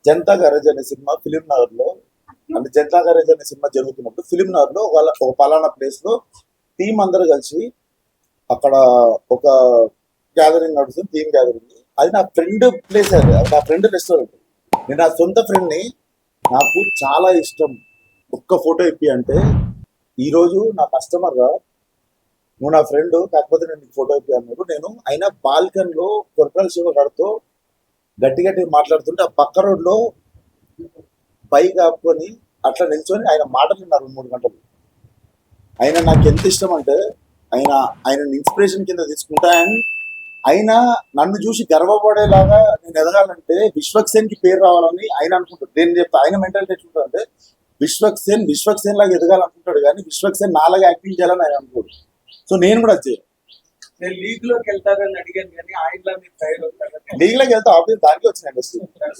Janata garage అనే cinema film Nagar లో, అంటే జనతా గ్యారేజ్ అనే సినిమా జరుగుతున్నప్పుడు ఫిలిం నగర్ లో వాళ్ళ ఒక పలానా ప్లేస్ లో టీం అందరూ కలిసి అక్కడ ఒక గ్యాదరింగ్ నడుస్తుంది, టీమ్ గ్యాదరింగ్. అది నా ఫ్రెండ్ ప్లేస్, అది నా ఫ్రెండ్ రెస్టారెంట్. నేను నా సొంత ఫ్రెండ్ ని, నాకు చాలా ఇష్టం, ఒక్క ఫోటో ఇప్పి అంటే, ఈ రోజు నా కస్టమర్ గా నువ్వు నా ఫ్రెండ్ కాకపోతే నేను నీకు ఫోటో ఇప్పి అన్నాడు. నేను అయినా బాల్కన్ లో కొరకల శివ గారితో గట్టి గట్టి మాట్లాడుతుంటే ఆ పక్క రోడ్ లో బైక్ ఆపుకొని అట్లా నిల్చొని ఆయన మాటలు విన్నారు 3 గంటలు. ఆయన నాకు ఎంత ఇష్టం అంటే, ఆయన ఆయన ఇన్స్పిరేషన్ కింద తీసుకుంటా. అండ్ ఆయన నన్ను చూసి గర్వపడేలాగా నేను ఎదగాలంటే విశ్వక్సేన్ కి పేరు రావాలని ఆయన అనుకుంటాడు. నేను చెప్తా ఆయన మెంటాలిటీ ఎట్లుంటుంది అంటే, విశ్వక్సేన్ లాగా ఎదగాలనుకుంటాడు, కానీ విశ్వక్సేన్ నాలాగా యాక్టింగ్ చేయాలని ఆయన అనుకోడు. సో నేను కూడా అది నేను లీగ్ లోకి వెళ్తారని అడిగాను కానీ ఆయనలా మీరు తయారవుతారు. లీగ్ లోకి వెళ్తే ఆబ్వియస్ దానికి వచ్చిన ఇండస్ట్రీ.